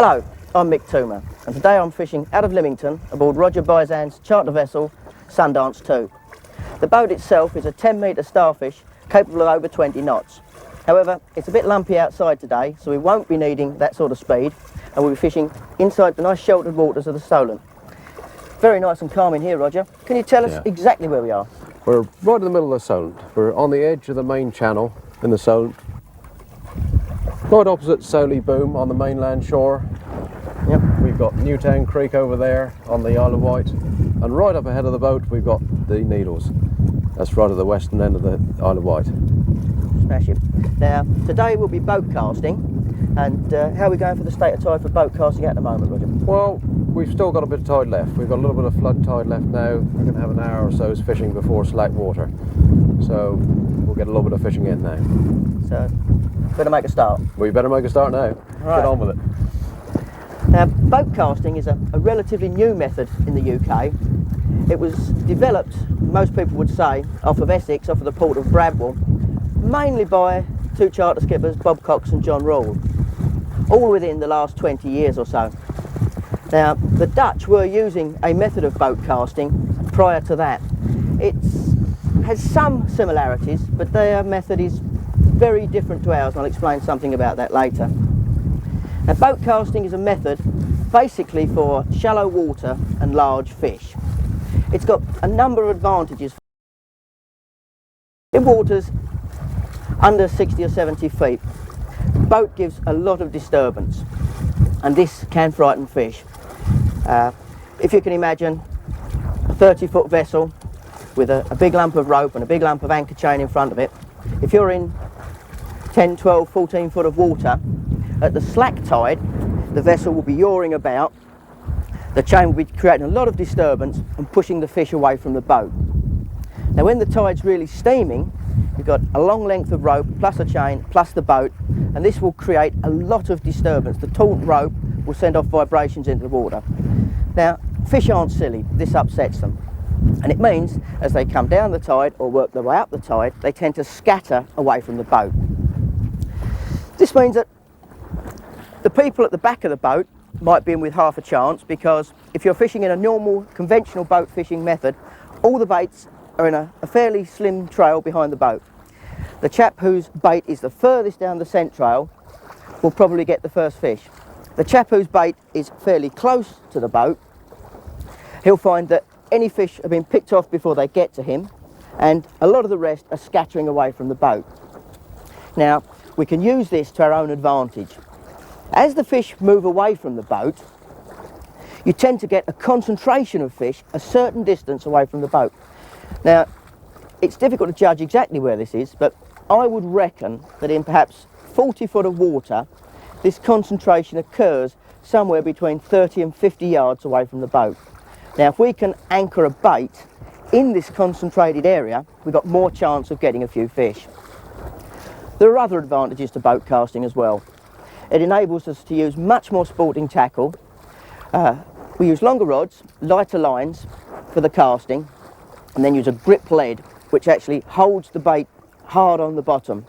Hello, I'm Mick Toomer, and today I'm fishing out of Lymington aboard Roger Bizan's charter vessel Sundance II. The boat itself is a 10-metre starfish capable of over 20 knots. However, it's a bit lumpy outside today, so we won't be needing that sort of speed, and we'll be fishing inside the nice sheltered waters of the Solent. Very nice and calm in here, Roger. Can you tell us exactly where we are? We're right in the middle of the Solent. We're on the edge of the main channel in the Solent, right opposite Soley Boom on the mainland shore. Yep. We've got Newtown Creek over there on the Isle of Wight, and right up ahead of the boat we've got the Needles. That's right at the western end of the Isle of Wight. Smash it. Now, today we'll be boat casting, and how are we going for the state of tide for boat casting at the moment, Roger? Well, we've still got a bit of tide left. We've got a little bit of flood tide left now. We're going to have an hour or so's fishing before slack water. So we'll get a little bit of fishing in now. So, better make a start. We better make a start now. Right. Get on with it. Now, boat casting is a relatively new method in the UK. It was developed, most people would say, off of Essex, off of the port of Bradwell, mainly by two charter skippers, Bob Cox and John Rule, all within the last 20 years or so. Now, the Dutch were using a method of boat casting prior to that. It has some similarities, but their method is very different to ours, and I'll explain something about that later. Now, boat casting is a method basically for shallow water and large fish. It's got a number of advantages. In waters under 60 or 70 feet, the boat gives a lot of disturbance, and this can frighten fish. If you can imagine a 30-foot vessel with a big lump of rope and a big lump of anchor chain in front of it, if you're in 10, 12, 14 foot of water, at the slack tide, the vessel will be yawing about, the chain will be creating a lot of disturbance and pushing the fish away from the boat. Now, when the tide's really steaming, you've got a long length of rope, plus a chain, plus the boat, and this will create a lot of disturbance. The taut rope will send off vibrations into the water. Now, fish aren't silly, this upsets them. And it means, as they come down the tide or work their way up the tide, they tend to scatter away from the boat. This means that the people at the back of the boat might be in with half a chance, because if you're fishing in a normal, conventional boat fishing method, all the baits are in a fairly slim trail behind the boat. The chap whose bait is the furthest down the scent trail will probably get the first fish. The chap whose bait is fairly close to the boat, he'll find that any fish have been picked off before they get to him, and a lot of the rest are scattering away from the boat. Now, we can use this to our own advantage. As the fish move away from the boat, you tend to get a concentration of fish a certain distance away from the boat. Now, it's difficult to judge exactly where this is, but I would reckon that in perhaps 40 foot of water, this concentration occurs somewhere between 30 and 50 yards away from the boat. Now, if we can anchor a bait in this concentrated area, we've got more chance of getting a few fish. There are other advantages to boat casting as well. It enables us to use much more sporting tackle. We use longer rods, lighter lines for the casting, and then use a grip lead which actually holds the bait hard on the bottom.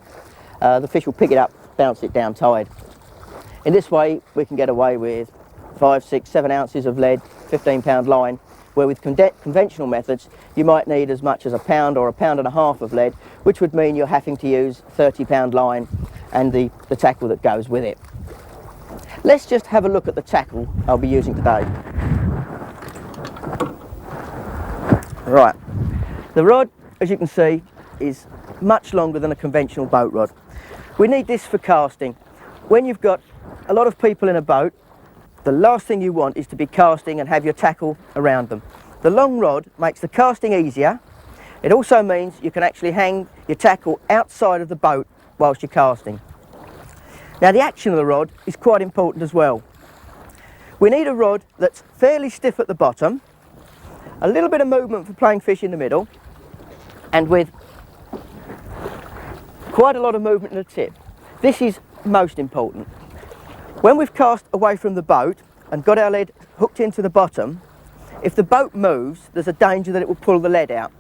The fish will pick it up, bounce it down tide. In this way we can get away with 5, 6, 7 ounces of lead, 15-pound line, where with conventional methods you might need as much as a pound or a pound and a half of lead, which would mean you're having to use 30-pound line and the tackle that goes with it. Let's just have a look at the tackle I'll be using today. Right, the rod, as you can see, is much longer than a conventional boat rod. We need this for casting. When you've got a lot of people in a boat, the last thing you want is to be casting and have your tackle around them. The long rod makes the casting easier. It also means you can actually hang your tackle outside of the boat whilst you're casting. Now, the action of the rod is quite important as well. We need a rod that's fairly stiff at the bottom, a little bit of movement for playing fish in the middle, and with quite a lot of movement in the tip. This is most important. When we've cast away from the boat and got our lead hooked into the bottom, if the boat moves, there's a danger that it will pull the lead out.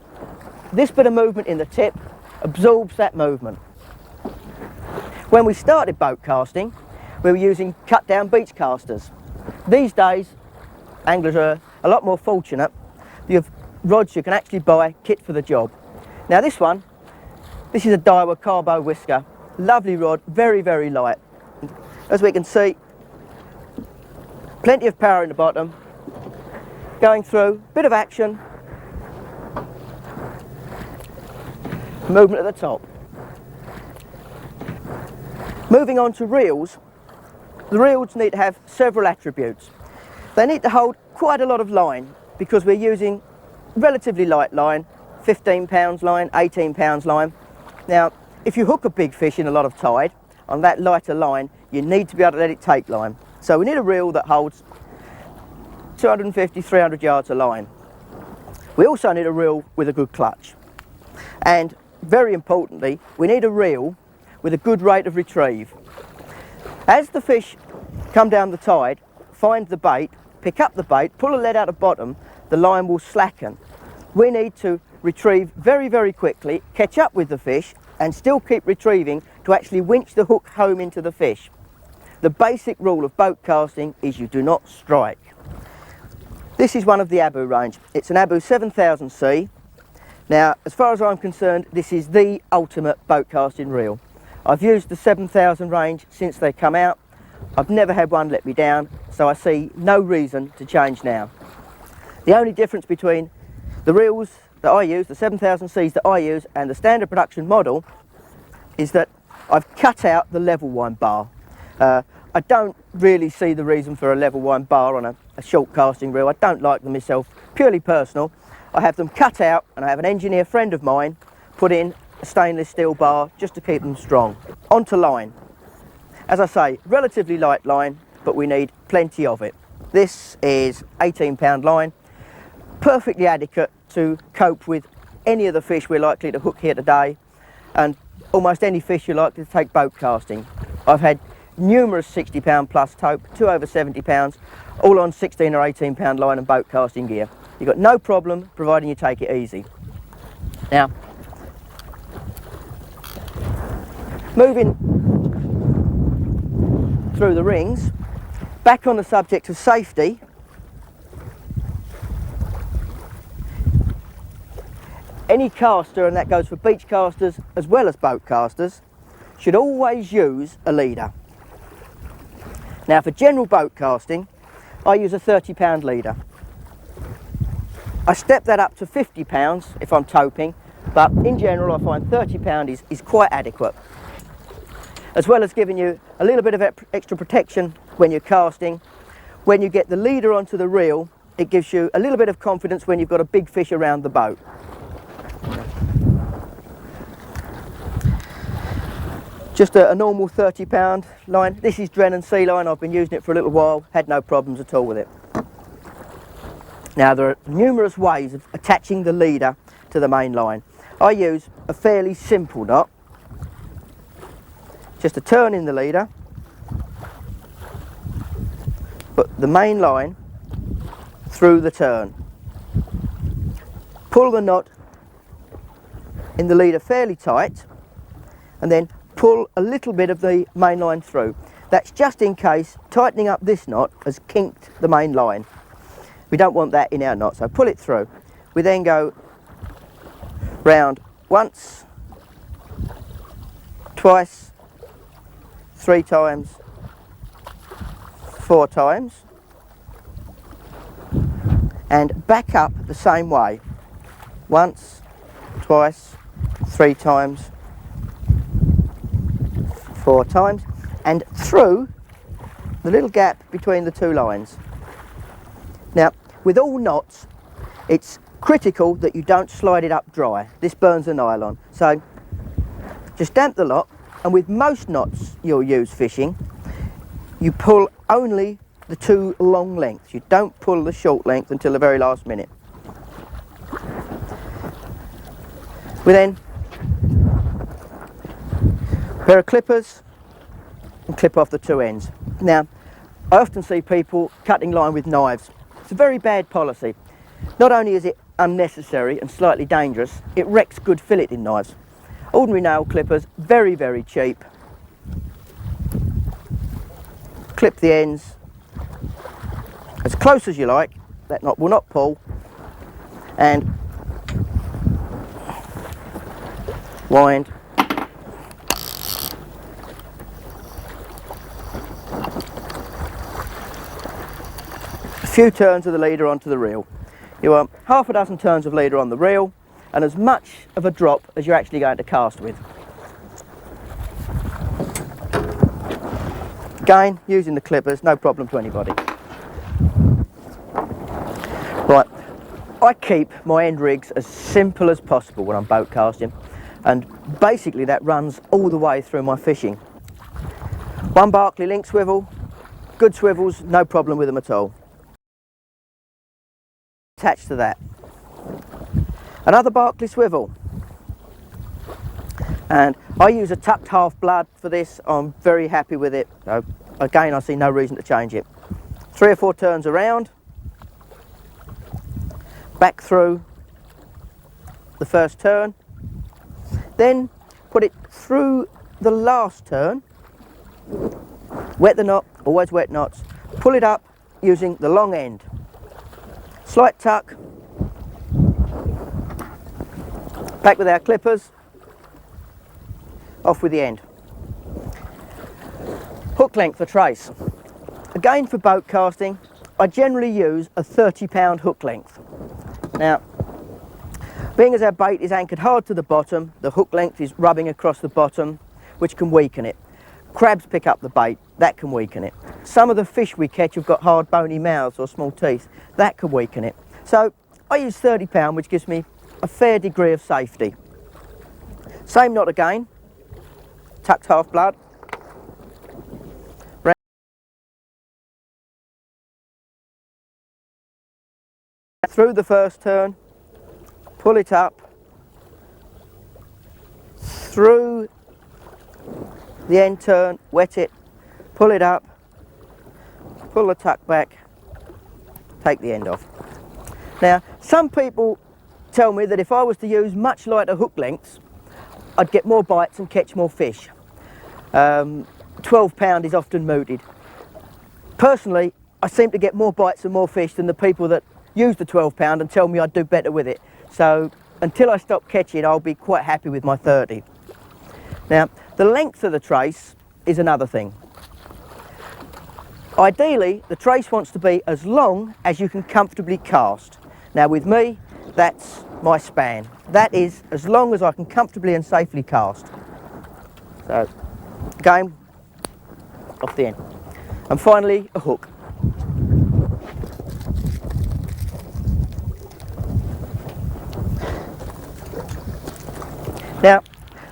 This bit of movement in the tip absorbs that movement. When we started boat casting, we were using cut down beach casters. These days, anglers are a lot more fortunate. You have rods you can actually buy, kit for the job. Now this is a Daiwa Carbo Whisker. Lovely rod, very, very light. As we can see, plenty of power in the bottom, going through, bit of action, movement at the top. Moving on to reels, the reels need to have several attributes. They need to hold quite a lot of line because we're using relatively light line, 15 pounds line, 18 pounds line. Now, if you hook a big fish in a lot of tide, on that lighter line, you need to be able to let it take line. So we need a reel that holds 250, 300 yards of line. We also need a reel with a good clutch. And very importantly, we need a reel with a good rate of retrieve. As the fish come down the tide, find the bait, pick up the bait, pull a lead out the bottom, the line will slacken. We need to retrieve very, very quickly, catch up with the fish and still keep retrieving to actually winch the hook home into the fish. The basic rule of boat casting is you do not strike. This is one of the Abu range. It's an Abu 7000C. Now, as far as I'm concerned, this is the ultimate boat casting reel. I've used the 7000 range since they come out. I've never had one let me down, so I see no reason to change now. The only difference between the reels that I use, the 7000Cs that I use, and the standard production model is that I've cut out the level wind bar. I don't really see the reason for a level wind bar on a short casting reel. I don't like them myself, purely personal. I have them cut out, and I have an engineer friend of mine put in a stainless steel bar just to keep them strong. Onto line. As I say, relatively light line, but we need plenty of it. This is 18 pound line, perfectly adequate to cope with any of the fish we're likely to hook here today, and almost any fish you're likely to take boat casting. I've had numerous 60 pound plus tope, 2 over 70 pounds, all on 16 or 18 pound line and boat casting gear. You've got no problem providing you take it easy. Now, moving through the rings, back on the subject of safety, any caster, and that goes for beach casters as well as boat casters, should always use a leader. Now, for general boat casting, I use a 30 pound leader. I step that up to 50 pounds if I'm toping, but in general I find 30 pound is quite adequate. As well as giving you a little bit of extra protection when you're casting. When you get the leader onto the reel, it gives you a little bit of confidence when you've got a big fish around the boat. Just a normal 30 pound line. This is Drennan Sea line. I've been using it for a little while, had no problems at all with it. Now, there are numerous ways of attaching the leader to the main line. I use a fairly simple knot. Just a turn in the leader, put the main line through the turn. Pull the knot in the leader fairly tight, and then pull a little bit of the main line through. That's just in case tightening up this knot has kinked the main line. We don't want that in our knot, so pull it through. We then go round once, twice, 3 times, 4 times, and back up the same way. Once, twice, 3 times, 4 times, and through the little gap between the 2 lines. Now, with all knots, it's critical that you don't slide it up dry. This burns the nylon. So just damp the lot, and with most knots you'll use fishing, you pull only the 2 long lengths. You don't pull the short length until the very last minute. We then pair of clippers and clip off the 2 ends. Now, I often see people cutting line with knives. It's a very bad policy. Not only is it unnecessary and slightly dangerous, it wrecks good filleting knives. Ordinary nail clippers, very, very cheap. clip the ends as close as you like, that knot will not pull, and wind a few turns of the leader onto the reel. You want half a dozen turns of leader on the reel and as much of a drop as you're actually going to cast with. Again, using the clippers, no problem to anybody. Right, I keep my end rigs as simple as possible when I'm boat casting, and basically that runs all the way through my fishing. One Barkley link swivel, good swivels, no problem with them at all. Attached to that, another Barkley swivel, and I use a tucked half blood for this. I'm very happy with it. So again, I see no reason to change it. 3 or 4 turns around, back through the first turn, then put it through the last turn, wet the knot, always wet knots, pull it up using the long end, slight tuck, back with our clippers, off with the end. Hook length for trace. Again, for boat casting, I generally use a 30-pound hook length. Now, being as our bait is anchored hard to the bottom, the hook length is rubbing across the bottom, which can weaken it. Crabs pick up the bait, that can weaken it. Some of the fish we catch have got hard bony mouths or small teeth, that can weaken it. So I use 30-pound, which gives me a fair degree of safety. Same knot again, tucked half blood, through the first turn, pull it up, through the end turn, wet it, pull it up, pull the tuck back, take the end off. Now, some people tell me that if I was to use much lighter hook lengths, I'd get more bites and catch more fish. 12-pound is often mooted. Personally, I seem to get more bites and more fish than the people that use the 12-pound and tell me I'd do better with it. So until I stop catching, I'll be quite happy with my 30. Now, the length of the trace is another thing. Ideally, the trace wants to be as long as you can comfortably cast. Now with me, that's my span. That is as long as I can comfortably and safely cast. So, again, off the end. And finally, a hook. Now,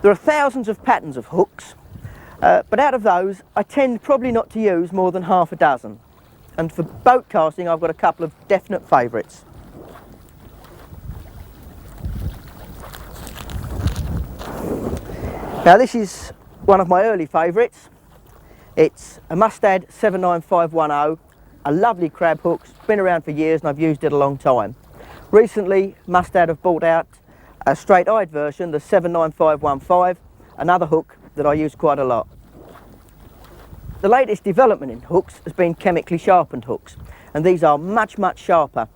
there are thousands of patterns of hooks, but out of those, I tend probably not to use more than half a dozen. And for boat casting, I've got a couple of definite favourites. Now this is one of my early favourites. It's a Mustad 79510, a lovely crab hook. It's been around for years and I've used it a long time. Recently, Mustad have brought out a straight-eyed version, the 79515, another hook that I use quite a lot. The latest development in hooks has been chemically sharpened hooks, and these are much, much sharper.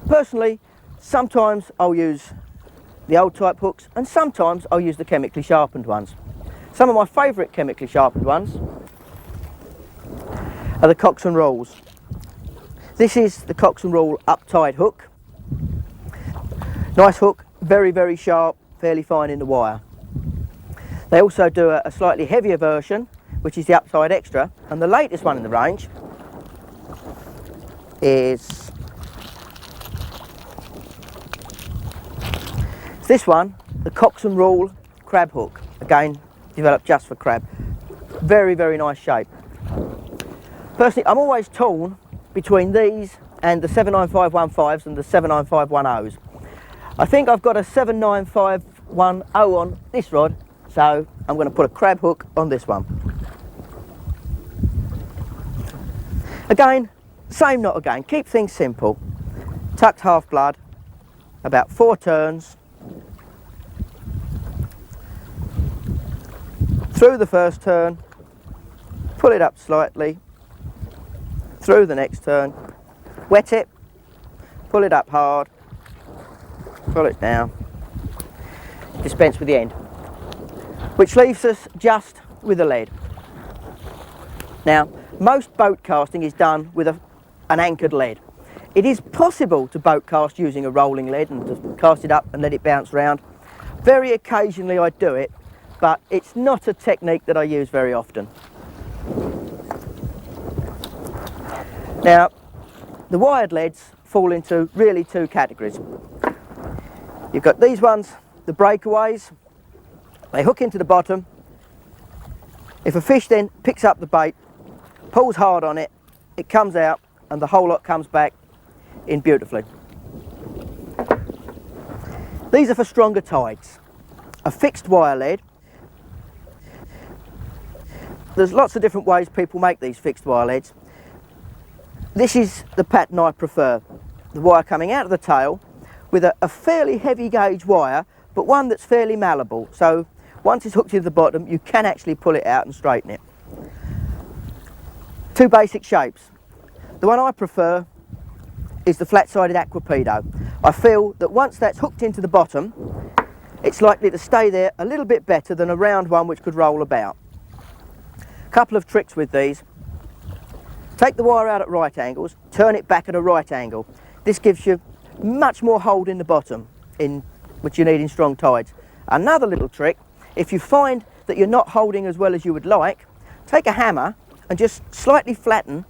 Personally, sometimes I'll use the old type hooks and sometimes I'll use the chemically sharpened ones. Some of my favourite chemically sharpened ones are the Cox and Rules. This is the Cox and Rule uptied hook. Nice hook, very, very sharp, fairly fine in the wire. They also do a slightly heavier version, which is the upside extra, and the latest one in the range is this one, the Cox and Rule crab hook, again developed just for crab. Very, very nice shape. Personally, I'm always torn between these and the 79515s and the 79510s. I think I've got a 79510 on this rod, so I'm going to put a crab hook on this one. Again, same knot again, keep things simple. Tucked half blood, about 4 turns, through the first turn, pull it up slightly, through the next turn, wet it, pull it up hard, pull it down, dispense with the end, which leaves us just with the lead. Now, most boat casting is done with an anchored lead. It is possible to boat cast using a rolling lead and just cast it up and let it bounce round. Very occasionally I do it, but it's not a technique that I use very often. Now, the wired leads fall into really two categories. You've got these ones, the breakaways. They hook into the bottom. If a fish then picks up the bait, pulls hard on it, it comes out and the whole lot comes back in beautifully. These are for stronger tides. A fixed wire lead. There's lots of different ways people make these fixed wire leads. This is the pattern I prefer. The wire coming out of the tail with a fairly heavy gauge wire, but one that's fairly malleable. So once it's hooked into the bottom, you can actually pull it out and straighten it. Two basic shapes. The one I prefer is the flat-sided aquapedo. I feel that once that's hooked into the bottom, it's likely to stay there a little bit better than a round one which could roll about. A couple of tricks with these. Take the wire out at right angles, turn it back at a right angle. This gives you much more hold in the bottom, which you need in strong tides. Another little trick, if you find that you're not holding as well as you would like, take a hammer and just slightly flatten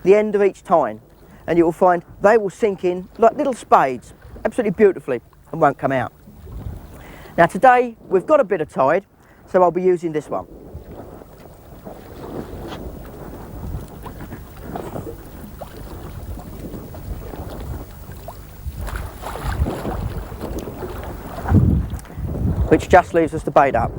the end of each tine, and you will find they will sink in like little spades, absolutely beautifully, and won't come out. Now today we've got a bit of tide, so I'll be using this one. Which just leaves us to bait up.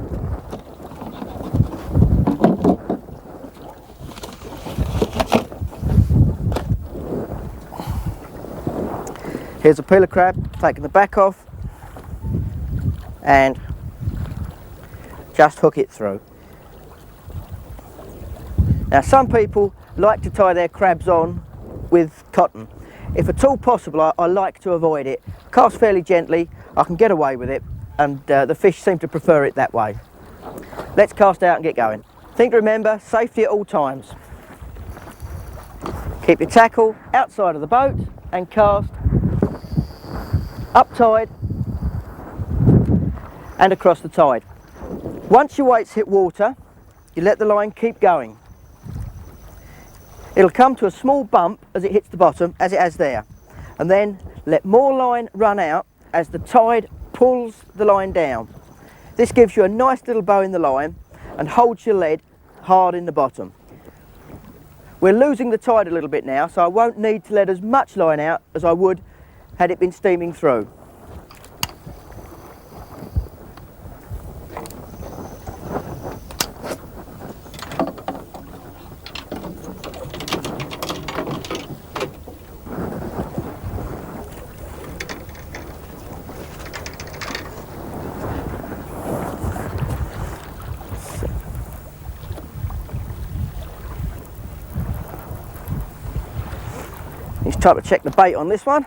Here's a peeler crab, taking the back off and just hook it through. Now some people like to tie their crabs on with cotton. If at all possible, I like to avoid it. Cast fairly gently, I can get away with it, and the fish seem to prefer it that way. Let's cast out and get going. Thing to remember, safety at all times. Keep your tackle outside of the boat and cast up tide and across the tide. Once your weights hit water, you let the line keep going. It'll come to a small bump as it hits the bottom, as it has there, and then let more line run out as the tide pulls the line down. This gives you a nice little bow in the line and holds your lead hard in the bottom. We're losing the tide a little bit now, so I won't need to let as much line out as I would had it been steaming through. It's time to check the bait on this one.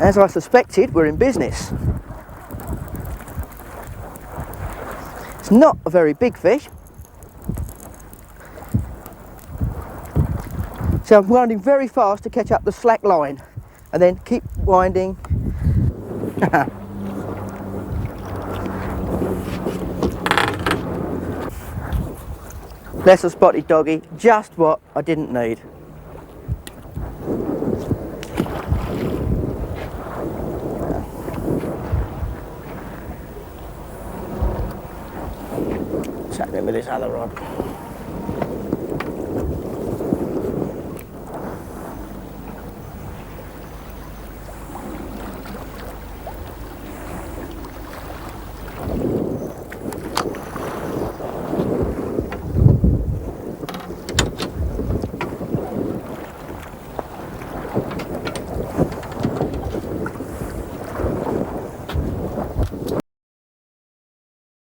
As I suspected, we're in business. It's not a very big fish. So I'm winding very fast to catch up the slack line and then keep winding. Lesser spotted doggy, just what I didn't need. What's happening with this other rod?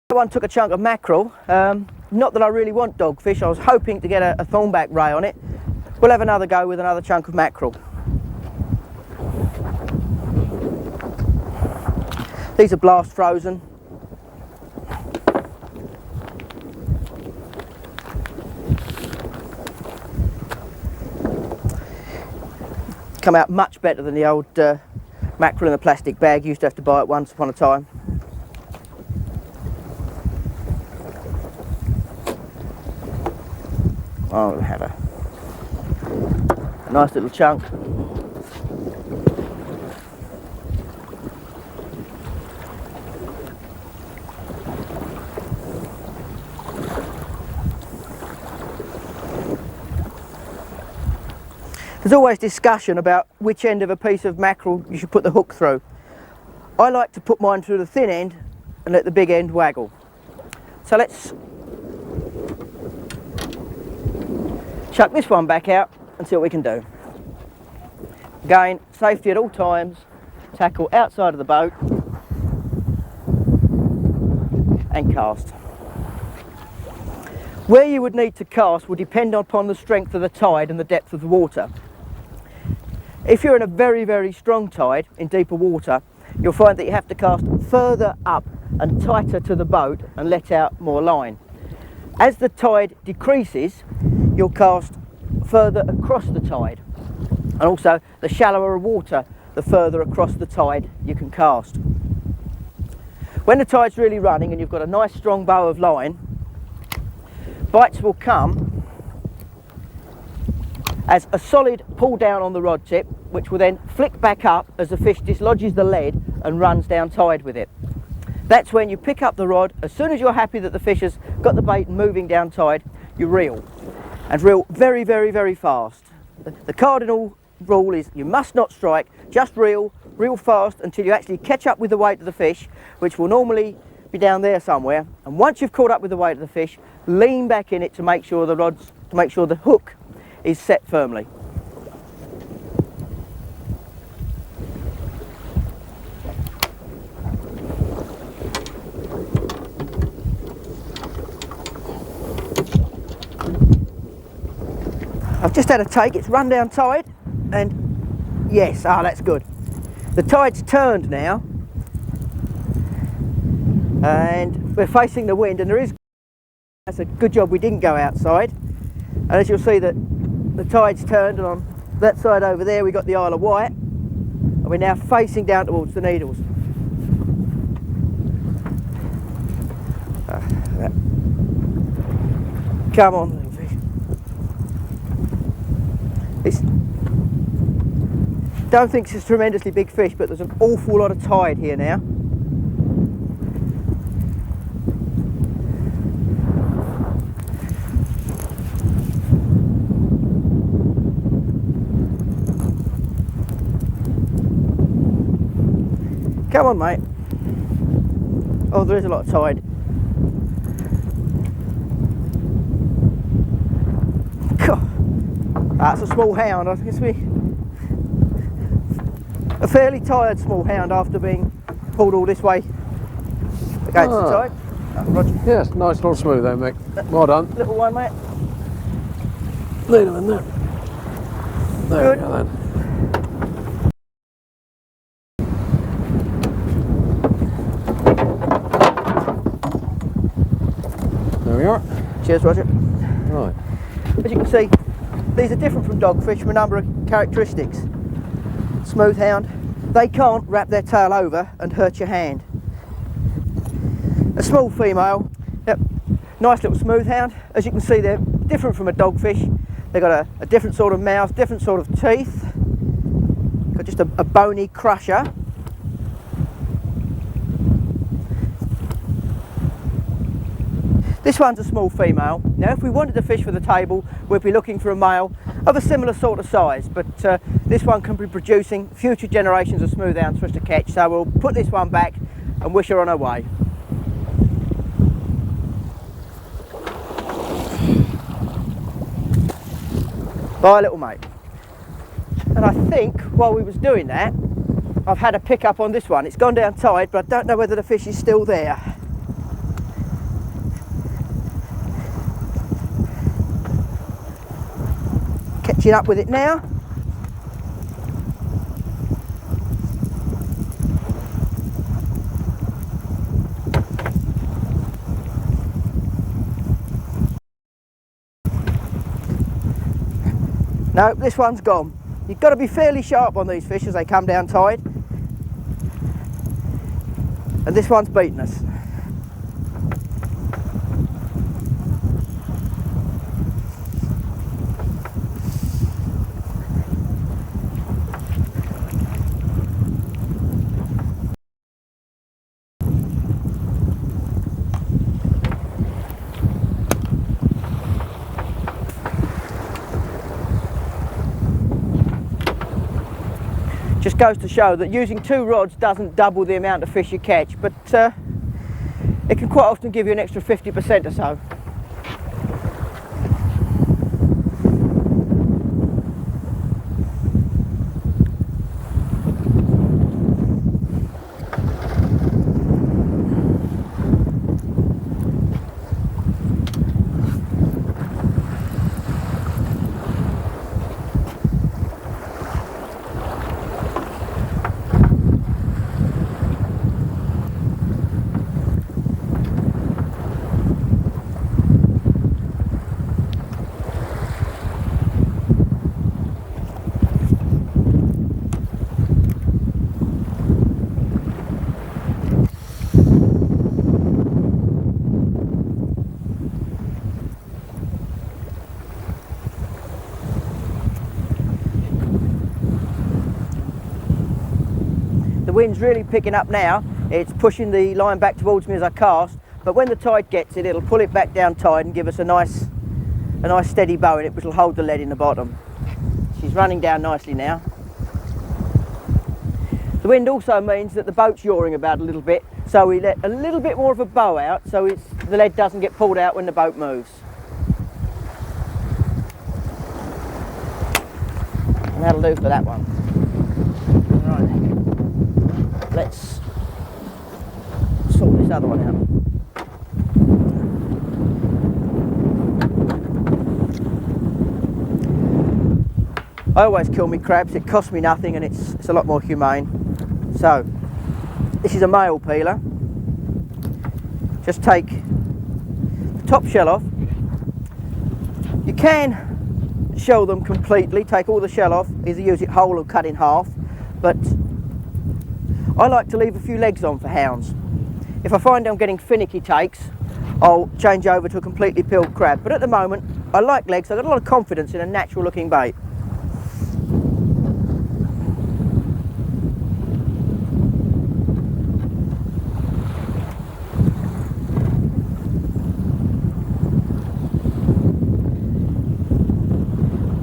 That one took a chunk of mackerel. Not that I really want dogfish, I was hoping to get a thornback ray on it. We'll have another go with another chunk of mackerel. These are blast frozen. Come out much better than the old mackerel in a plastic bag. You used to have to buy it once upon a time. Oh, we'll have a nice little chunk. There's always discussion about which end of a piece of mackerel you should put the hook through. I like to put mine through the thin end and let the big end waggle. So let's chuck this one back out and see what we can do. Again, safety at all times, tackle outside of the boat and cast. Where you would need to cast will depend upon the strength of the tide and the depth of the water. If you're in a very, very strong tide in deeper water, you'll find that you have to cast further up and tighter to the boat and let out more line. As the tide decreases, you'll cast further across the tide, and also the shallower water, the further across the tide you can cast. When the tide's really running and you've got a nice strong bow of line, bites will come as a solid pull down on the rod tip, which will then flick back up as the fish dislodges the lead and runs down tide with it. That's when you pick up the rod. As soon as you're happy that the fish has got the bait moving down tide, you reel, and reel very, very, very fast. The cardinal rule is you must not strike, just reel fast until you actually catch up with the weight of the fish, which will normally be down there somewhere. And once you've caught up with the weight of the fish, lean back in it to make sure the hook is set firmly. I've just had a take, it's run down tide, and yes, that's good. The tide's turned now, and we're facing the wind, and that's a good job we didn't go outside. And as you'll see, that the tide's turned, and on that side over there we got the Isle of Wight, and we're now facing down towards the Needles. Come on, little fish. Don't think it's a tremendously big fish, but there's an awful lot of tide here now. Come on, mate. Oh, there is a lot of tide. That's a small hound. I think it's a fairly tired small hound after being pulled all this way against the tide. Roger. Yes, nice little smooth there, Mick. Well done. Little one, mate. Lead him in there. There we go then. There we are. Cheers, Roger. Right. As you can see, these are different from dogfish from a number of characteristics. Smooth hound, they can't wrap their tail over and hurt your hand. A small female, yep, nice little smooth hound. As you can see, they're different from a dogfish. They've got a different sort of mouth, different sort of teeth. Got just a bony crusher. This one's a small female. Now if we wanted to fish for the table, we'd be looking for a male of a similar sort of size, but this one can be producing future generations of smooth hounds for us to catch, so we'll put this one back and wish her on her way. Bye, little mate. And I think while we was doing that, I've had a pick up on this one. It's gone down tide, but I don't know whether the fish is still there. Catching up with it now. No, this one's gone. You've got to be fairly sharp on these fish as they come down tide. And this one's beaten us. Just goes to show that using 2 rods doesn't double the amount of fish you catch, but it can quite often give you an extra 50% or so. The wind's really picking up now. It's pushing the line back towards me as I cast, but when the tide gets it, it'll pull it back down tide and give us a nice steady bow in it, which will hold the lead in the bottom. She's running down nicely now. The wind also means that the boat's yawing about a little bit, so we let a little bit more of a bow out so the lead doesn't get pulled out when the boat moves. And that'll do for that one. Right, let's sort this other one out. I always kill me crabs, it costs me nothing and it's a lot more humane. So, this is a male peeler. Just take the top shell off. You can shell them completely, take all the shell off, either use it whole or cut in half, but I like to leave a few legs on for hounds. If I find I'm getting finicky takes, I'll change over to a completely peeled crab, but at the moment I like legs, I've got a lot of confidence in a natural looking bait.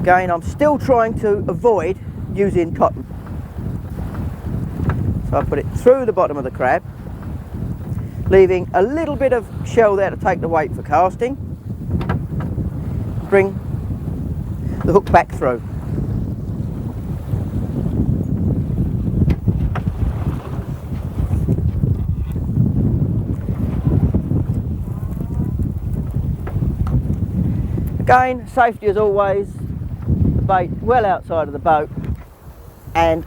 Again, I'm still trying to avoid using cotton. So I put it through the bottom of the crab, leaving a little bit of shell there to take the weight for casting. Bring the hook back through. Again, safety as always. Bait well outside of the boat and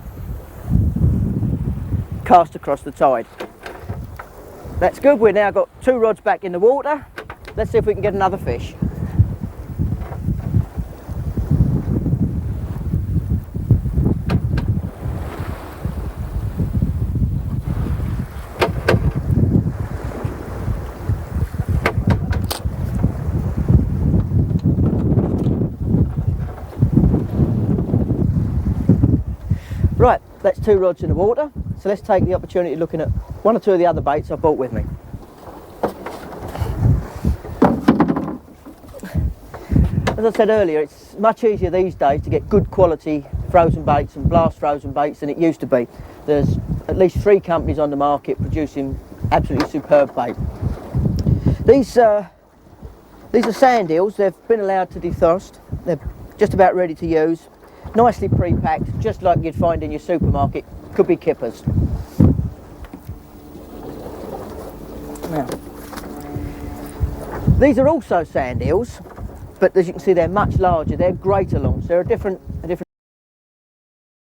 cast across the tide. That's good. We've now got 2 rods back in the water. Let's see if we can get another fish. Right, that's 2 rods in the water, so let's take the opportunity of looking at 1 or 2 of the other baits I've brought with me. As I said earlier, it's much easier these days to get good quality frozen baits and blast frozen baits than it used to be. There's at least 3 companies on the market producing absolutely superb bait. These are sand eels. They've been allowed to defrost. They're just about ready to use. Nicely pre-packed, just like you'd find in your supermarket. Could be kippers. Now, these are also sand eels, but as you can see, they're much larger. They're greater longs. They're a different.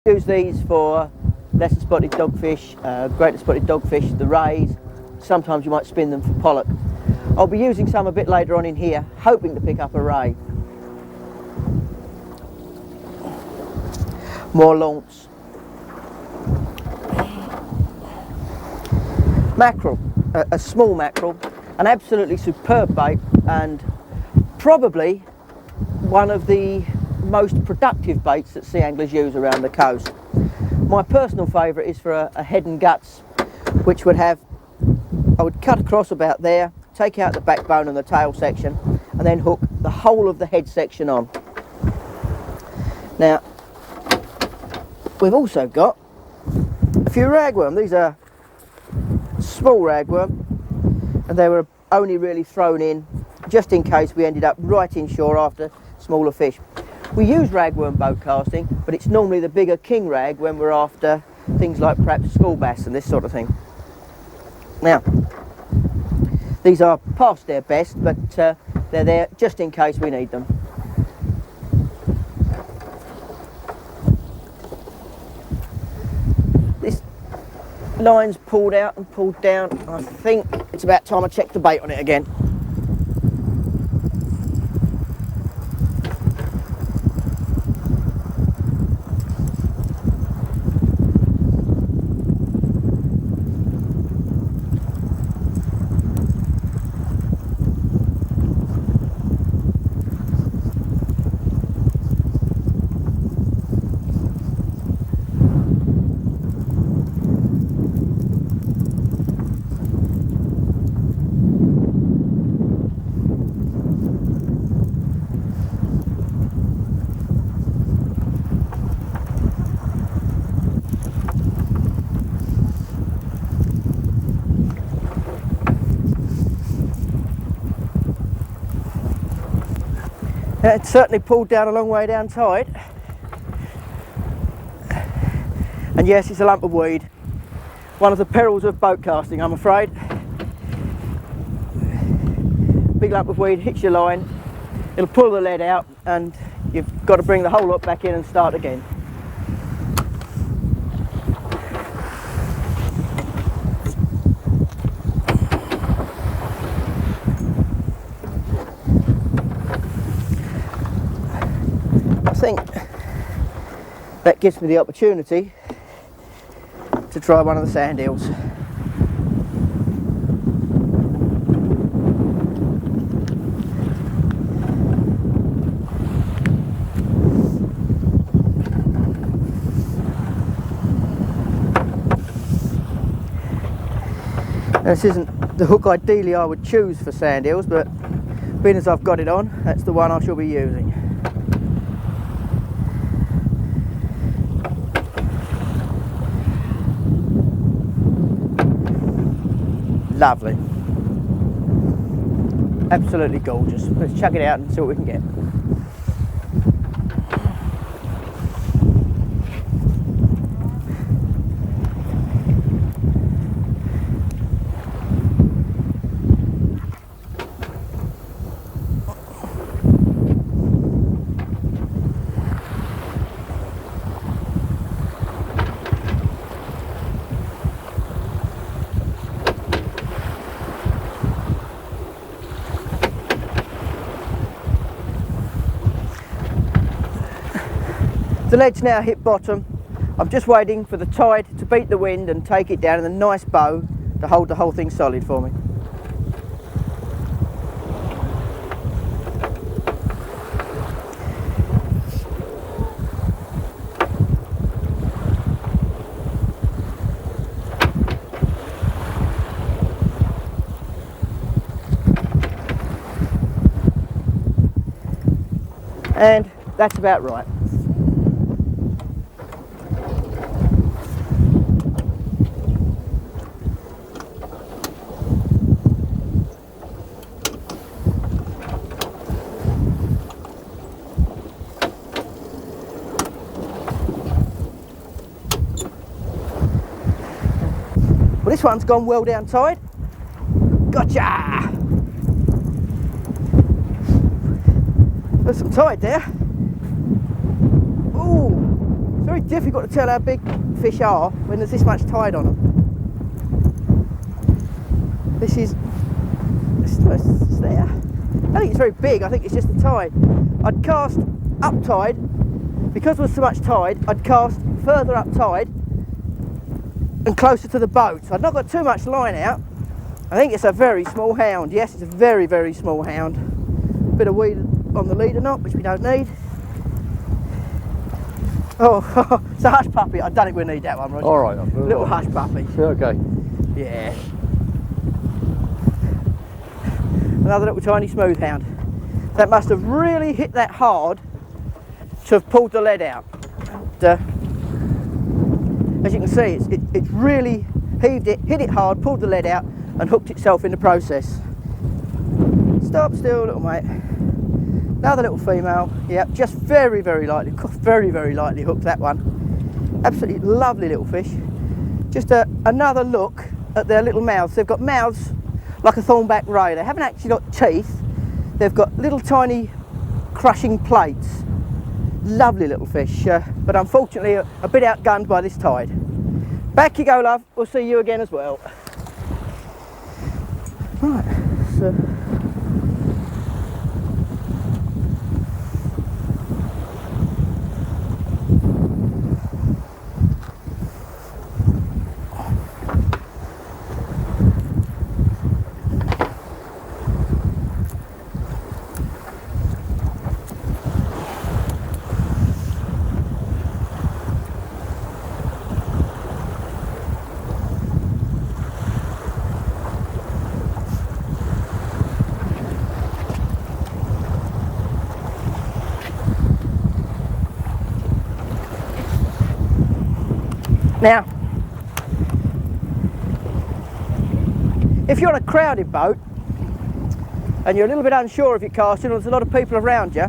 Use these for lesser spotted dogfish, greater spotted dogfish, the rays. Sometimes you might spin them for pollock. I'll be using some a bit later on in here, hoping to pick up a ray. More launce. Mackerel, a small mackerel, an absolutely superb bait, and probably one of the most productive baits that sea anglers use around the coast. My personal favourite is for a head and guts, which would have, I would cut across about there, take out the backbone and the tail section, and then hook the whole of the head section on. Now, we've also got a few ragworm. These are small ragworm, and they were only really thrown in just in case we ended up right inshore after smaller fish. We use ragworm boat casting, but it's normally the bigger king rag when we're after things like perhaps school bass and this sort of thing. Now, these are past their best, but they're there just in case we need them. This line's pulled out and pulled down. I think it's about time I check the bait on it again. It's certainly pulled down a long way down tight, and yes, it's a lump of weed. One of the perils of boat casting, I'm afraid. Big lump of weed hits your line, it'll pull the lead out, and you've got to bring the whole lot back in and start again. I think that gives me the opportunity to try one of the sand eels. Now, this isn't the hook ideally I would choose for sand eels, but being as I've got it on, that's the one I shall be using. Lovely. Absolutely gorgeous. Let's chuck it out and see what we can get. The lead's now hit bottom. I'm just waiting for the tide to beat the wind and take it down in a nice bow to hold the whole thing solid for me. And that's about right. Well, this one's gone well down tide. Gotcha! There's some tide there. Ooh, it's very difficult to tell how big fish are when there's this much tide on them. This is it's there. I think it's very big. I think it's just the tide. I'd cast up tide. Because there was so much tide, I'd cast further up tide and closer to the boat. So I've not got too much line out. I think it's a very small hound. Yes, it's a very, very small hound. Bit of weed on the leader knot, which we don't need. Oh, it's a hush puppy. I don't think we need that one, Roger. All right. Little hush puppy. Okay. Yeah. Another little tiny smooth hound. That must have really hit that hard to have pulled the lead out. And, as you can see, it's really heaved it, hit it hard, pulled the lead out and hooked itself in the process. Stop still, little mate. Another little female. Yeah, just very, very lightly hooked that one. Absolutely lovely little fish. Just another look at their little mouths. They've got mouths like a thornback ray. They haven't actually got teeth. They've got little tiny crushing plates. Lovely little fish, but unfortunately a bit outgunned by this tide. Back you go, love. We'll see you again as well. Right, so now, if you're on a crowded boat and you're a little bit unsure if you're casting or there's a lot of people around you,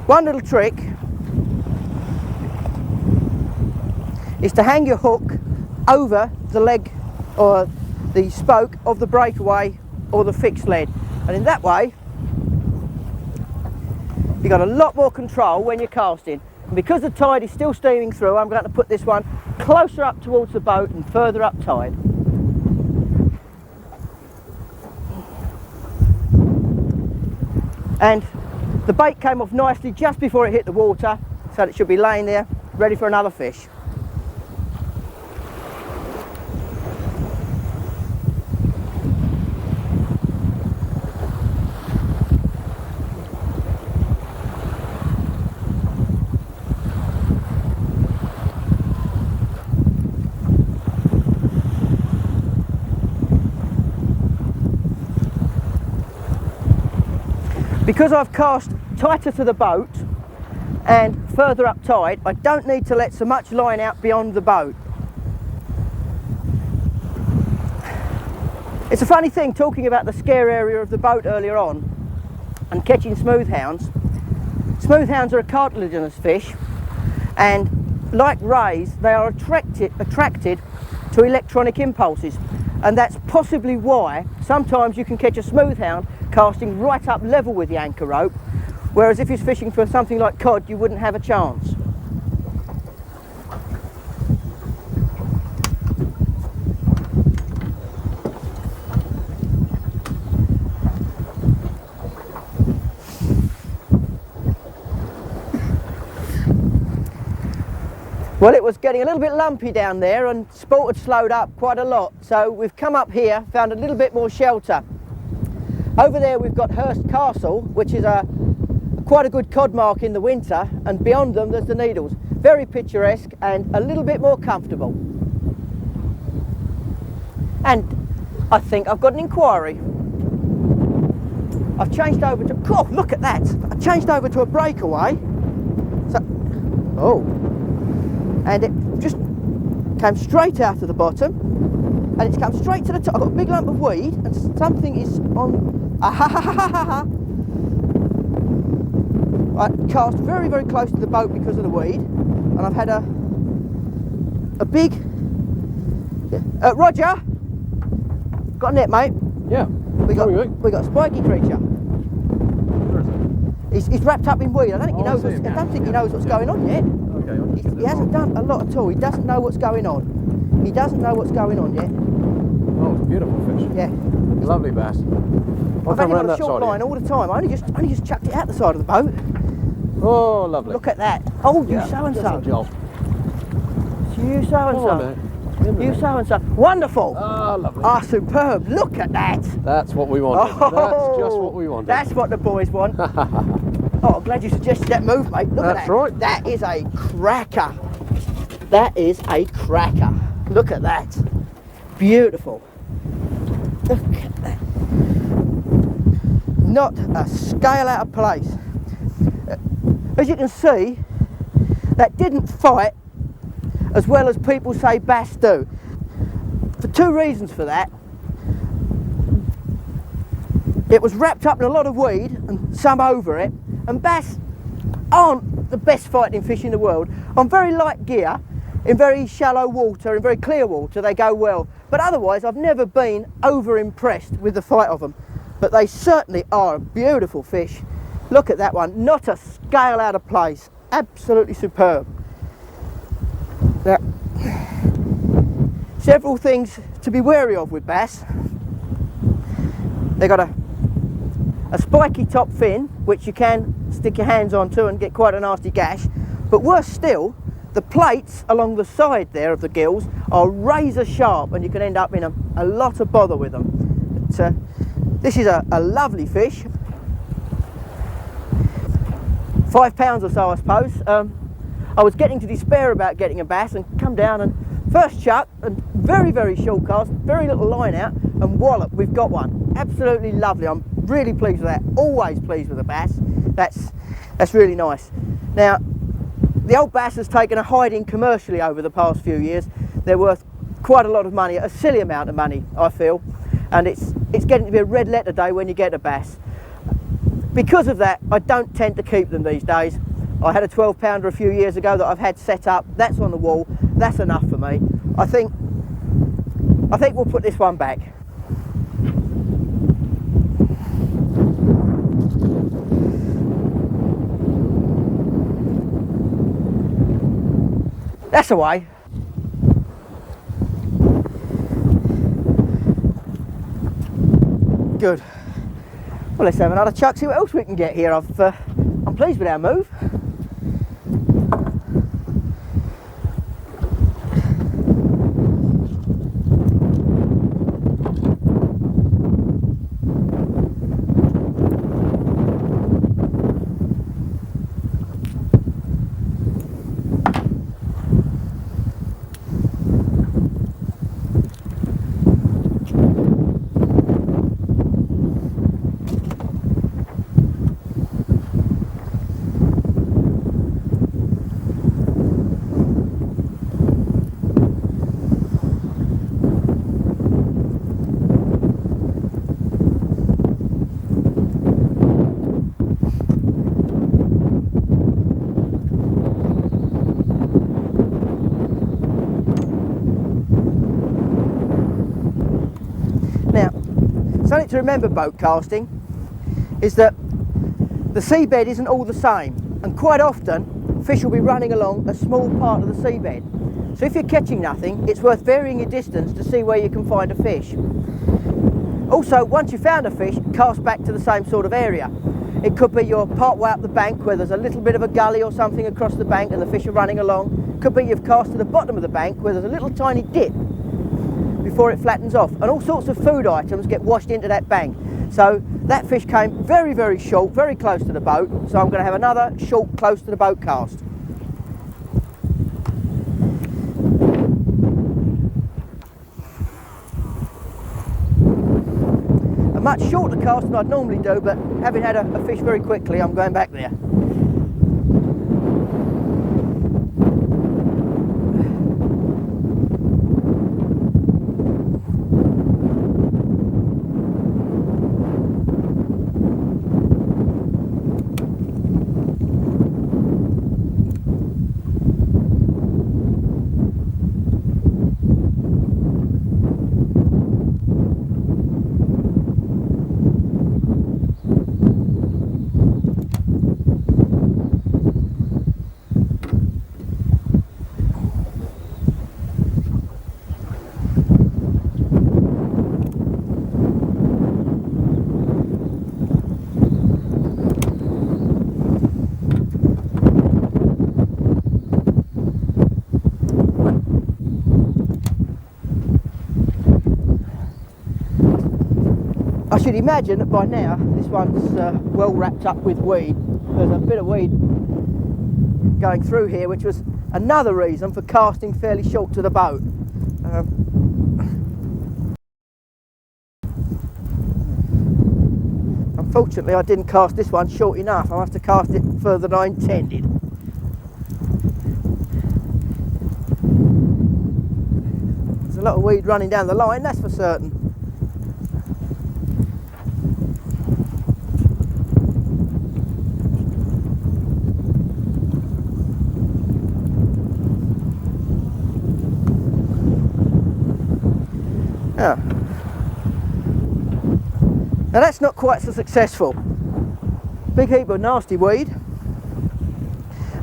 one little trick is to hang your hook over the leg or the spoke of the breakaway or the fixed lead, and in that way you've got a lot more control when you're casting. And because the tide is still steaming through, I'm going to put this one closer up towards the boat and further up tide. And the bait came off nicely just before it hit the water, so it should be laying there ready for another fish. Because I've cast tighter to the boat and further up tide, I don't need to let so much line out beyond the boat. It's a funny thing talking about the scare area of the boat earlier on and catching smooth hounds. Smooth hounds are a cartilaginous fish, and like rays, they are attracted to electronic impulses, and that's possibly why sometimes you can catch a smooth hound casting right up level with the anchor rope, whereas if he's fishing for something like cod, you wouldn't have a chance. Well, it was getting a little bit lumpy down there and sport had slowed up quite a lot, so we've come up here, found a little bit more shelter. Over there we've got Hurst Castle, which is quite a good cod mark in the winter, and beyond them there's the Needles. Very picturesque and a little bit more comfortable. And I think I've got an inquiry. I've changed over to, oh, look at that! I changed over to a breakaway. So, oh, and it just came straight out of the bottom, and it's come straight to the top. I've got a big lump of weed, and something is on. I cast very, very close to the boat because of the weed, and I've had a big. Roger, got a net, mate. Yeah. We got a spiky creature. Where is it? He's wrapped up in weed. I don't think he knows. I don't think he knows what's going on yet. Okay, I'll just He hasn't done a lot at all. He doesn't know what's going on. He doesn't know what's going on yet. Oh, it's a beautiful fish. Yeah. Lovely bass. I've had him on a short line all the time. I only just chucked it out the side of the boat. Oh, lovely. Look at that. Oh, you Yeah, so and just a so. jolt. You so and Come on so. now. You so and so. Wonderful. Ah, lovely. Ah, superb. Look at that. That's what we wanted. Oh, That's just what we wanted. That's what the boys want. Oh, I'm glad you suggested that move, mate. Look at that. That's right. That is a cracker. That is a cracker. Look at that. Beautiful. Look at that. Not a scale out of place. As you can see, that didn't fight as well as people say bass do. For two reasons for that. It was wrapped up in a lot of weed and some over it, and bass aren't the best fighting fish in the world. On very light gear, in very shallow water, in very clear water, they go well. But otherwise, I've never been over impressed with the fight of them. But they certainly are a beautiful fish. Look at that one, not a scale out of place. Absolutely superb. Now, several things to be wary of with bass. They've got a spiky top fin, which you can stick your hands onto and get quite a nasty gash. But worse still, the plates along the side there of the gills are razor sharp, and you can end up in a lot of bother with them. But, this is a lovely fish. 5 pounds or so, I suppose. I was getting to despair about getting a bass and come down and first chuck and very, very short cast, very little line out, and wallop, we've got one. Absolutely lovely. I'm really pleased with that. Always pleased with a bass. That's really nice. Now, the old bass has taken a hiding commercially over the past few years. They're worth quite a lot of money, a silly amount of money, I feel, and it's getting to be a red letter day when you get a bass. Because of that, I don't tend to keep them these days. I had a 12 pounder a few years ago that I've had set up. That's on the wall. That's enough for me. I think we'll put this one back. That's the way. Good. Well, let's have another chuck, see what else we can get here. I'm pleased with our move. Now, something to remember boat casting is that the seabed isn't all the same, and quite often fish will be running along a small part of the seabed. So if you're catching nothing, it's worth varying your distance to see where you can find a fish. Also, once you've found a fish, cast back to the same sort of area. It could be you're part way up the bank where there's a little bit of a gully or something across the bank and the fish are running along. Could be you've cast to the bottom of the bank where there's a little tiny dip before it flattens off, and all sorts of food items get washed into that bank. So that fish came very, very short, very close to the boat, so I'm going to have another short, close to the boat cast. A much shorter cast than I'd normally do, but having had a fish very quickly, I'm going back there. imagine that by now this one's well wrapped up with weed. There's a bit of weed going through here, which was another reason for casting fairly short to the boat. Unfortunately, I didn't cast this one short enough. I must have cast it further than I intended. There's a lot of weed running down the line, that's for certain. Yeah. Now that's not quite so successful. Big heap of nasty weed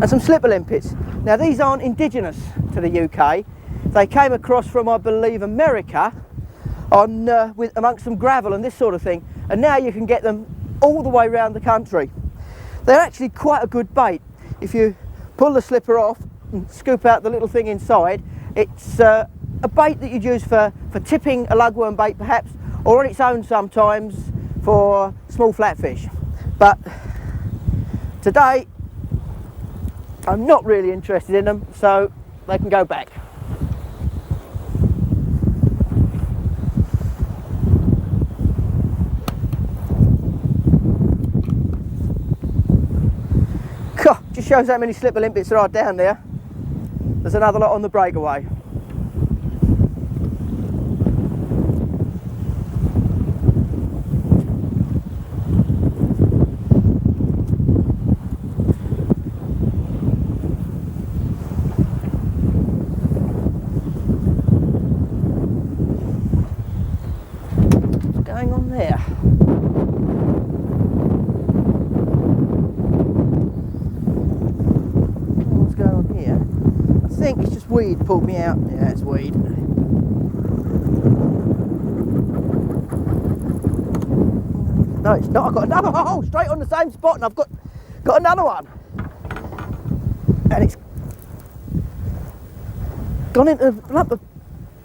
and some slipper limpets. Now these aren't indigenous to the UK. They came across from, I believe, America on amongst some gravel and this sort of thing, and now you can get them all the way around the country. They're actually quite a good bait. If you pull the slipper off and scoop out the little thing inside, it's a bait that you'd use for tipping a lugworm bait perhaps, or on its own sometimes for small flatfish. But today I'm not really interested in them, so they can go back. Just shows how many slipper limpets there are down there. There's another lot on the breakaway. What's going on there? I think it's just weed pulled me out. Yeah, it's weed. No, it's not. I've got another hole straight on the same spot, and I've got another one. And it's gone into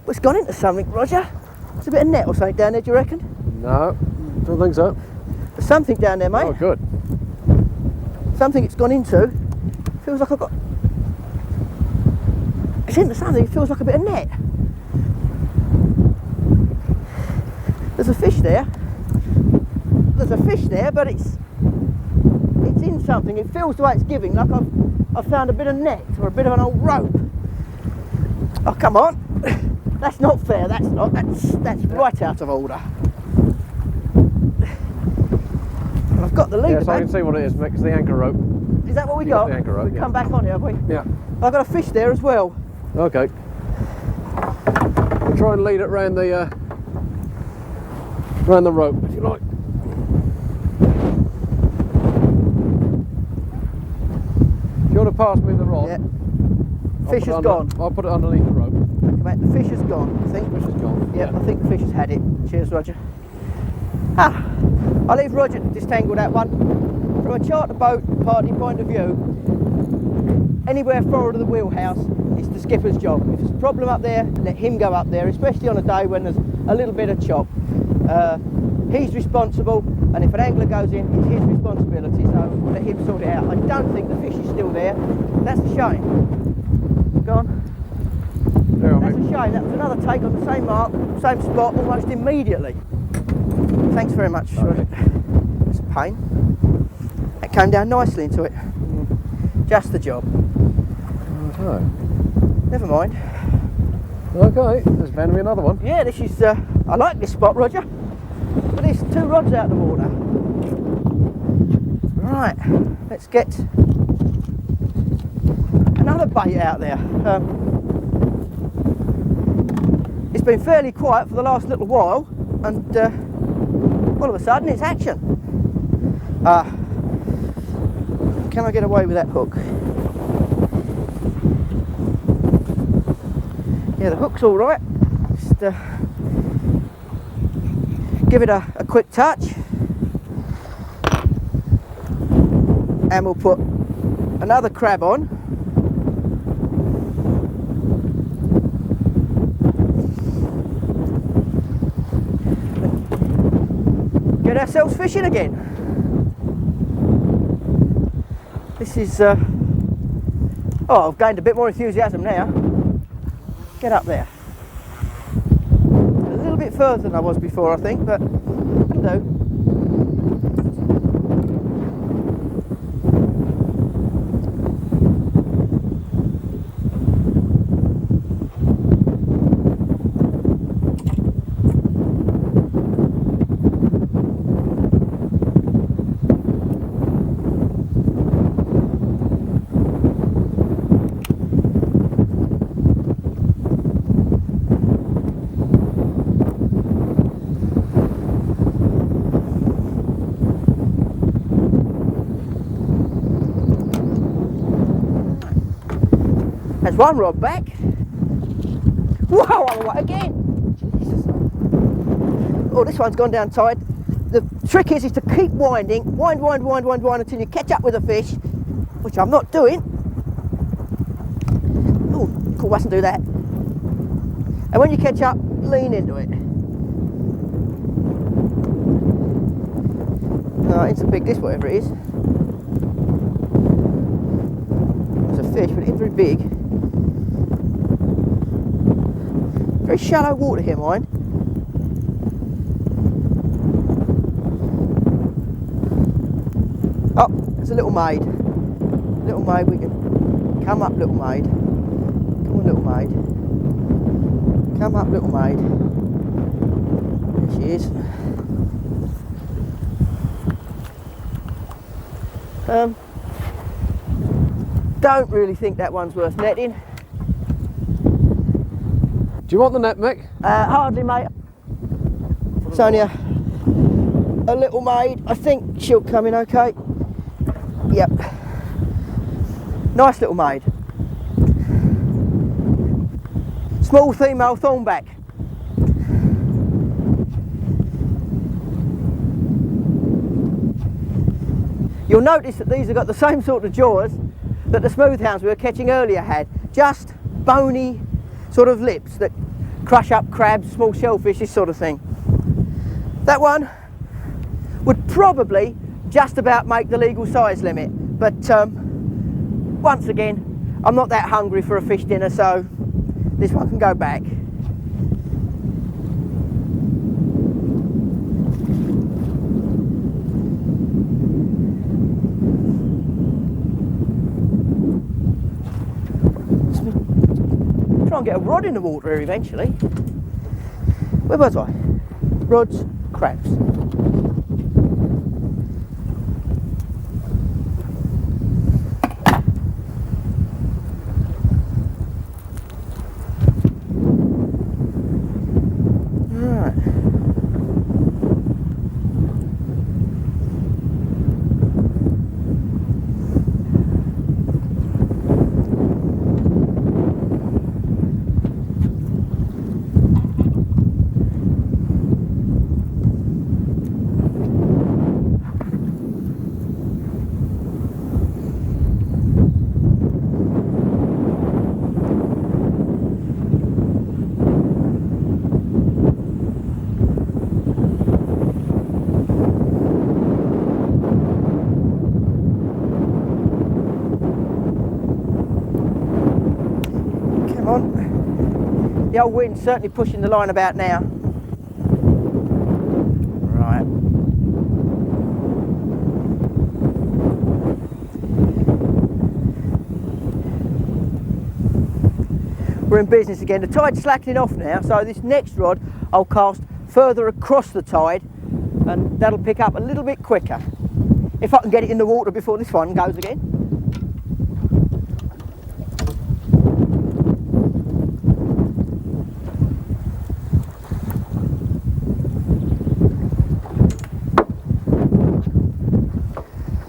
it's gone into something, Roger. There's a bit of net or something down there, do you reckon? No, don't think so. There's something down there, mate. Oh, good. Something it's gone into. Feels like I've got... It's into something, it feels like a bit of net. There's a fish there. There's a fish there, but it's in something. It feels the way it's giving, like I've found a bit of net or a bit of an old rope. Oh, come on. That's not fair, that's not. That's right out of order. And I've got the leader. Yes, I can see what it is, Mick. It's the anchor rope. Is that what we got? The anchor rope, We've come back on here, have we? Yeah. I've got a fish there as well. Okay. We'll try and lead it round the rope, if you like. If you want to pass me the rod, Yeah. Fish has gone. I'll put it underneath the rope. Okay, mate, the fish has gone, I think. Fish has gone. Yeah, I think the fish has had it. Cheers, Roger. I'll leave Roger to distangle that one. From a charter boat party point of view, anywhere forward of the wheelhouse is the skipper's job. If there's a problem up there, let him go up there, especially on a day when there's a little bit of chop. He's responsible, and if an angler goes in, it's his responsibility, so let him sort it out. I don't think the fish is still there. That's a shame. Go on. That's a shame. That was another take on the same mark, same spot, almost immediately. Thanks very much. Okay. It's a pain. That came down nicely into it. Just the job. Okay. Never mind. Okay, there's bound to be another one. Yeah, this is. I like this spot, Roger. But there's 2 rods out of the water. Right, let's get another bait out there. It's been fairly quiet for the last little while, and all of a sudden it's action. Can I get away with that hook? Yeah, the hook's all right. Just give it a quick touch, and we'll put another crab on. Get ourselves fishing again. This is, oh, I've gained a bit more enthusiasm now. Get up there. A little bit further than I was before, I think, but it'll do. There's one rod back. Whoa, I'm away again. Jesus. Oh, this one's gone down tight. The trick is to keep winding, wind until you catch up with a fish, which I'm not doing. Oh, cool, mustn't do that. And when you catch up, lean into it. No, it's a big this, whatever it is. It's a fish, but it ain't very big. Very shallow water here, mind. Oh, there's a little maid. Little maid, we can come up, little maid. Come on, little maid. Come up, little maid. There she is. Don't really think that one's worth netting. Do you want the net, Mick? Hardly, mate. It's only a little maid. I think she'll come in okay. Yep. Nice little maid. Small female thornback. You'll notice that these have got the same sort of jaws that the smooth hounds we were catching earlier had. Just bony sort of lips that crush up crabs, small shellfish, this sort of thing. That one would probably just about make the legal size limit, but once again, I'm not that hungry for a fish dinner, so this one can go back. Try and get a rod in the water here eventually. Where was I? Rods, crabs. The old wind's certainly pushing the line about now. Right. We're in business again. The tide's slackening off now, so this next rod I'll cast further across the tide and that'll pick up a little bit quicker. If I can get it in the water before this one goes again.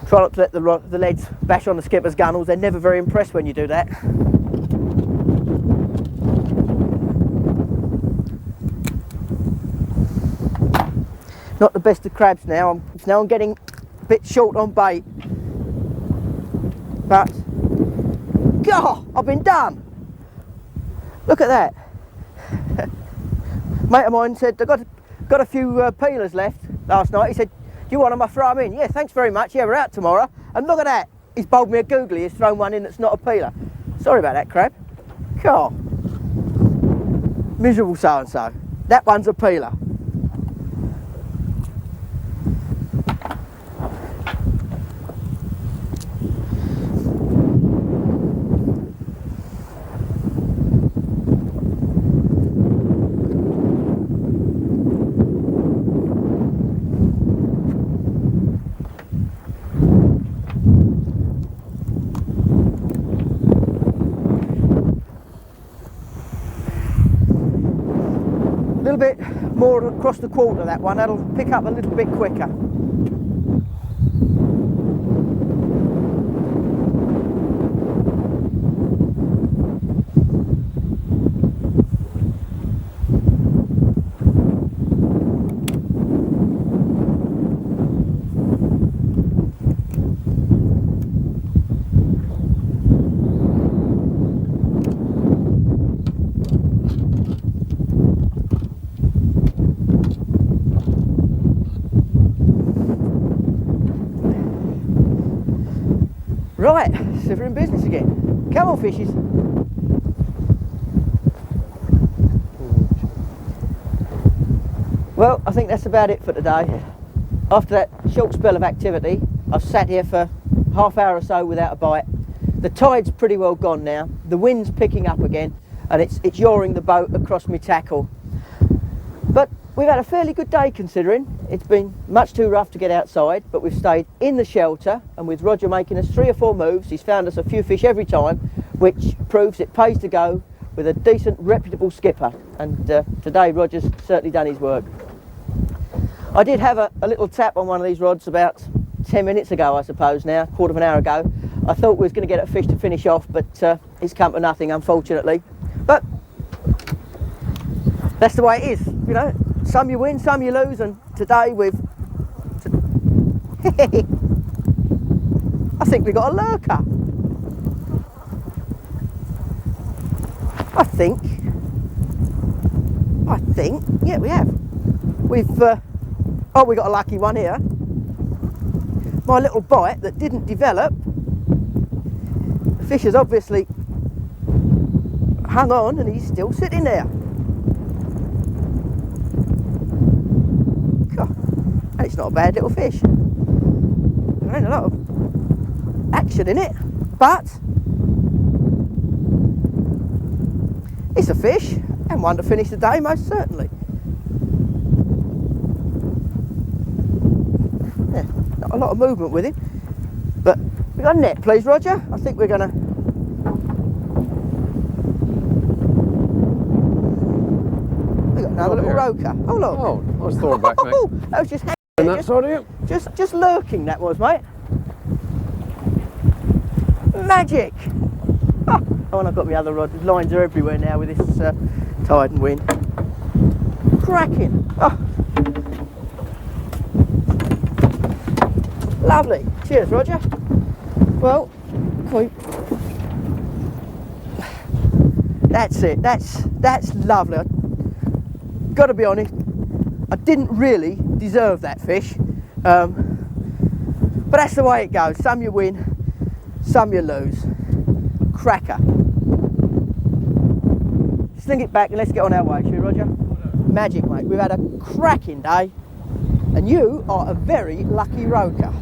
Try not to let the leads bash on the skipper's gunnels. They're never very impressed when you do that. Not the best of crabs now. I'm getting a bit short on bait. But, God, I've been done. Look at that. Mate of mine said, I got a few peelers left last night. He said, you want them, I throw them in? Yeah, thanks very much. Yeah, we're out tomorrow. And look at that. He's bowled me a googly. He's thrown one in that's not a peeler. Sorry about that, crab. God. Miserable so-and-so. That one's a peeler. A little bit more across the quarter, that one. That'll pick up a little bit quicker. Right, so we're in business again. Come on, fishes. Well, I think that's about it for today. After that short spell of activity, I've sat here for half hour or so without a bite. The tide's pretty well gone now. The wind's picking up again, and it's yawing the boat across my tackle. But we've had a fairly good day considering. It's been much too rough to get outside, but we've stayed in the shelter, and with Roger making us 3 or 4 moves, he's found us a few fish every time, which proves it pays to go with a decent, reputable skipper. And today Roger's certainly done his work. I did have a little tap on one of these rods about 10 minutes ago, I suppose now, quarter of an hour ago. I thought we was going to get a fish to finish off, but it's come to nothing, unfortunately. But that's the way it is, you know. Some you win, some you lose, and today we've... I think we got a lurker. I think, yeah, we have. We've, oh, we got a lucky one here. My little bite that didn't develop, the fish has obviously hung on and he's still sitting there. And it's not a bad little fish. There ain't a lot of action in it, but it's a fish, and one to finish the day most certainly. Yeah, not a lot of movement with him, but we got a net, please, Roger. I think we're gonna. We got another little roker. Oh look! Oh, I was throwing back, mate. That was just. And that side of you? Just lurking, that was, mate. Magic! Oh, and I've got my other rod. The lines are everywhere now with this tide and wind. Cracking! Oh. Lovely. Cheers, Roger. Well, that's it. That's lovely. Got to be honest, I didn't really deserve that fish, but that's the way it goes. Some you win, some you lose. Cracker. Sling it back and let's get on our way, shall we, Roger? Magic, mate. We've had a cracking day, and you are a very lucky roker.